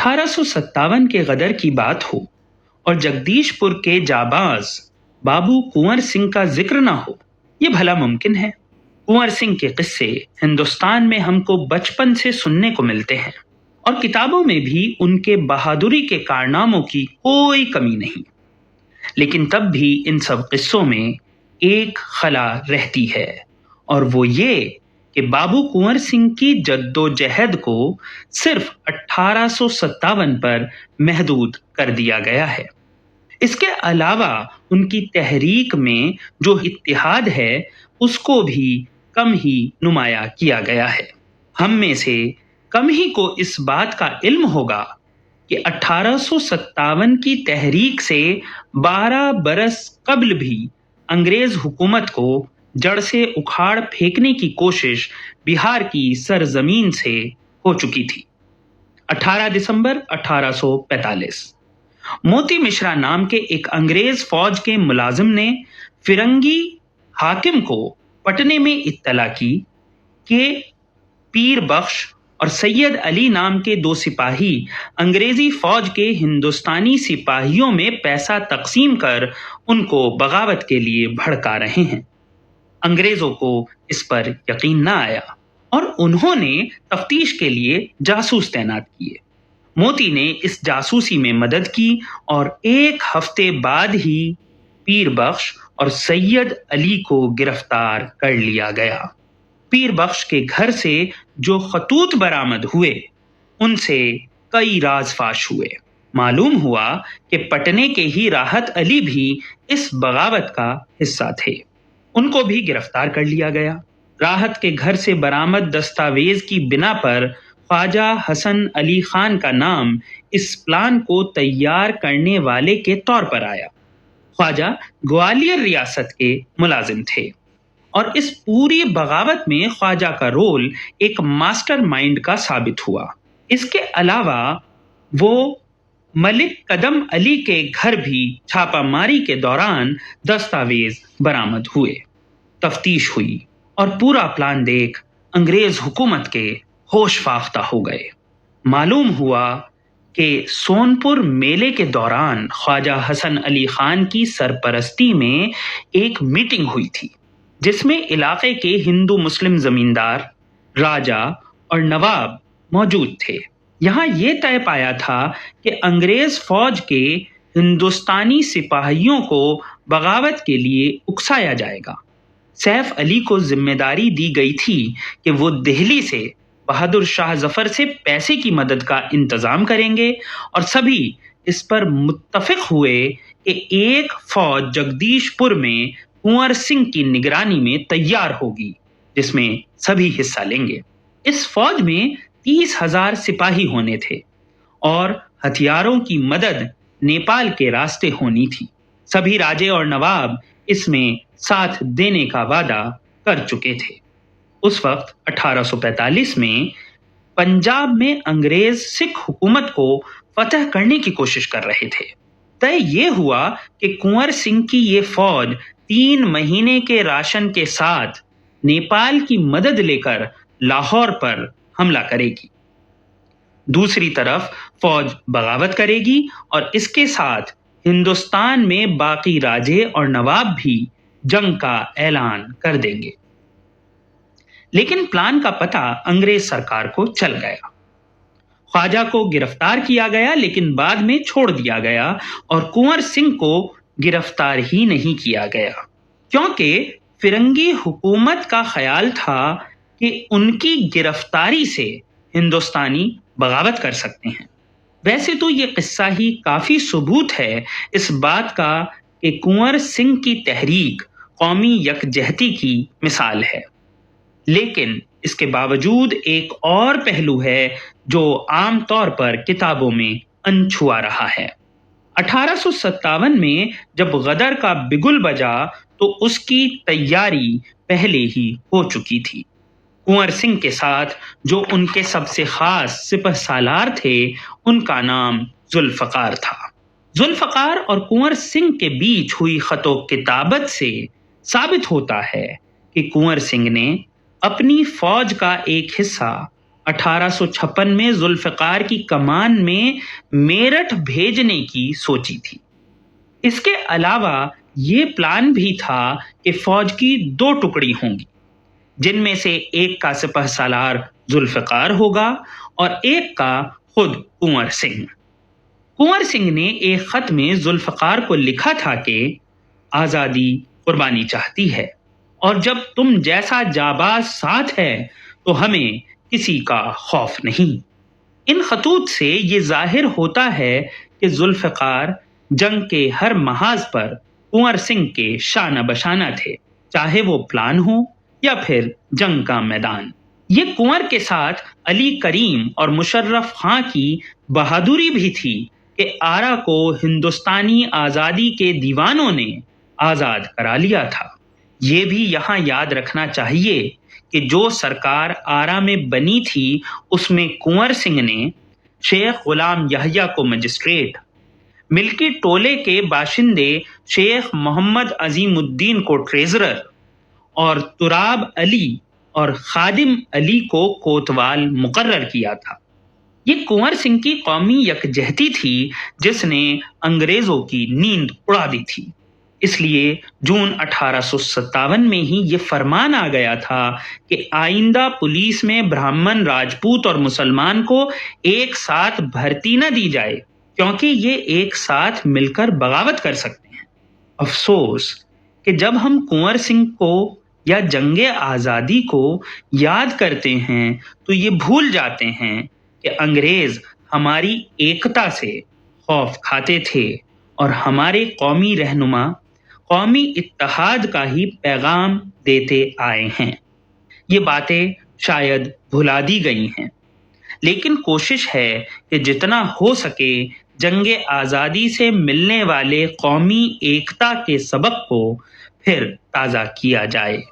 1857 के गदर की बात हो और जगदीशपुर के जाबाज बाबू कुंवर सिंह का जिक्र ना हो, ये भला मुमकिन है? कुंवर सिंह के किस्से हिंदुस्तान में हमको बचपन से सुनने को मिलते हैं और किताबों में भी उनके बहादुरी के कारनामों की कोई कमी नहीं। लेकिन तब भी इन सब किस्सों में एक खला रहती है, और वो ये कि बाबू कुंवर सिंह की जद्दोजहद को सिर्फ 1857 पर महदूद कर दिया गया है। इसके अलावा उनकी तहरीक में जो इत्तिहाद है उसको भी कम ही नुमाया किया गया है। हम में से कम ही को इस बात का इल्म होगा कि 1857 की तहरीक से 12 बरस कबल भी अंग्रेज हुकूमत को जड़ से उखाड़ फेंकने की कोशिश बिहार की सरजमीन से हो चुकी थी। 18 दिसंबर 1845 मोती मिश्रा नाम के एक अंग्रेज फौज के मुलाजिम ने फिरंगी हाकिम को पटने में इत्तला की कि पीर बख्श और सैयद अली नाम के दो सिपाही अंग्रेजी फौज के हिंदुस्तानी सिपाहियों में पैसा तकसीम कर उनको बगावत के लिए भड़का रहे हैं। अंग्रेजों को इस पर यकीन न आया और उन्होंने तफ्तीश के लिए जासूस तैनात किए। मोती ने इस जासूसी में मदद की और एक हफ्ते बाद ही पीर बख्श और सैयद अली को गिरफ्तार कर लिया गया। पीर बख्श के घर से जो खतूत बरामद हुए उनसे कई राज फाश हुए। मालूम हुआ कि पटने के ही राहत अली भी इस बगावत का हिस्सा थे। उनको भी गिरफ्तार कर लिया गया। राहत के घर से बरामद दस्तावेज की बिना पर ख्वाजा हसन अली खान का नाम इस प्लान को तैयार करने वाले के तौर पर आया। ख्वाजा ग्वालियर रियासत के मुलाजिम थे और इस पूरी बगावत में ख्वाजा का रोल एक मास्टरमाइंड का साबित हुआ। इसके अलावा वो मलिक कदम अली के घर भी छापामारी के दौरान दस्तावेज बरामद हुए। तफ्तीश हुई और पूरा प्लान देख अंग्रेज हुकूमत के होश फाख्ता हो गए। मालूम हुआ कि सोनपुर मेले के दौरान ख्वाजा हसन अली खान की सरपरस्ती में एक मीटिंग हुई थी जिसमें इलाके के हिंदू मुस्लिम जमींदार, राजा और नवाब मौजूद थे। यहाँ ये तय पाया था कि अंग्रेज फौज के हिंदुस्तानी सिपाहियों को बगावत के लिए उकसाया जाएगा। सैफ अली को जिम्मेदारी दी गई थी कि वो दिल्ली से बहादुर शाह जफर से पैसे की मदद का इंतजाम करेंगे और सभी इस पर मुत्तफिक हुए कि एक फौज जगदीशपुर में कुंवर सिंह की निगरानी में तैयार होगी जिसमें सभी हिस्सा लेंगे। इस फौज में 30,000 सिपाही होने थे और हथियारों की मदद नेपाल के रास्ते होनी थी। सभी राजे और नवाब इसमें साथ देने का वादा कर चुके थे। उस वक्त 1845 में पंजाब में अंग्रेज सिख हुकूमत को फतह करने की कोशिश कर रहे थे। तय ये हुआ कि कुंवर सिंह की ये फौज 3 महीने के राशन के साथ नेपाल की मदद लेकर लाहौर पर हमला करेगी। दूसरी तरफ फौज बगावत करेगी और इसके साथ हिंदुस्तान में बाकी राजे और नवाब भी जंग का ऐलान कर देंगे। लेकिन प्लान का पता अंग्रेज सरकार को चल गया। ख्वाजा को गिरफ्तार किया गया लेकिन बाद में छोड़ दिया गया और कुंवर सिंह को गिरफ्तार ही नहीं किया गया क्योंकि फिरंगी हुकूमत का ख्याल था कि उनकी गिरफ्तारी से हिंदुस्तानी बगावत कर सकते हैं। वैसे तो ये किस्सा ही काफी सबूत है इस बात का कि कुंवर सिंह की तहरीक कौमी यकजहती की मिसाल है, लेकिन इसके बावजूद एक और पहलू है जो आम तौर पर किताबों में अनछुआ रहा है। 1857 में जब गदर का बिगुल बजा तो उसकी तैयारी पहले ही हो चुकी थी। कुंवर सिंह के साथ जो उनके सबसे खास सिपह सालार थे उनका नाम जुल्फकार था। जुल्फकार और कुंवर सिंह के बीच हुई खतो किताबत से साबित होता है कि कुंवर सिंह ने अपनी फौज का एक हिस्सा 1856 में जुल्फ़िकार की कमान में मेरठ भेजने की सोची थी। इसके अलावा ये प्लान भी था कि फौज की 2 टुकड़ी होंगी, जिनमें से एक का सिपह सालार जुल्फ़िकार होगा और एक का खुद कुंवर सिंह। कुंवर सिंह ने एक खत में जुल्फ़िकार को लिखा था कि आज़ादी कुर्बानी चाहती है और जब तुम जैसा जाबाज साथ है तो हमें किसी का खौफ नहीं। इन खतूत से ये जाहिर होता है कि जुल्फ़िकार जंग के हर महाज पर कुंवर सिंह के शाना बशाना थे, चाहे वो प्लान हो या फिर जंग का मैदान। ये कुंवर के साथ अली करीम और मुशर्रफ खां की बहादुरी भी थी कि आरा को हिंदुस्तानी आज़ादी के दीवानों ने आज़ाद करा लिया था। ये भी यहाँ याद रखना चाहिए कि जो सरकार आरा में बनी थी उसमें कुंवर सिंह ने शेख गुलाम यहिया को मजिस्ट्रेट, मिल्की टोले के बाशिंदे शेख मोहम्मद अजीमुद्दीन को ट्रेजरर और तुराब अली और खादिम अली को कोतवाल मुकर्रर किया था। ये कुंवर सिंह की कौमी यकजहती थी जिसने अंग्रेजों की नींद उड़ा दी थी। इसलिए जून 1857 में ही ये फरमान आ गया था कि आइंदा पुलिस में ब्राह्मण, राजपूत और मुसलमान को एक साथ भर्ती न दी जाए, क्योंकि ये एक साथ मिलकर बगावत कर सकते हैं। अफसोस कि जब हम कुंवर सिंह को या जंगे आज़ादी को याद करते हैं तो ये भूल जाते हैं कि अंग्रेज हमारी एकता से खौफ खाते थे और हमारे कौमी रहनुमा कौमी इत्तेहाद का ही पैगाम देते आए हैं। ये बातें शायद भुला दी गई हैं, लेकिन कोशिश है कि जितना हो सके जंगे आज़ादी से मिलने वाले कौमी एकता के सबक को फिर ताज़ा किया जाए।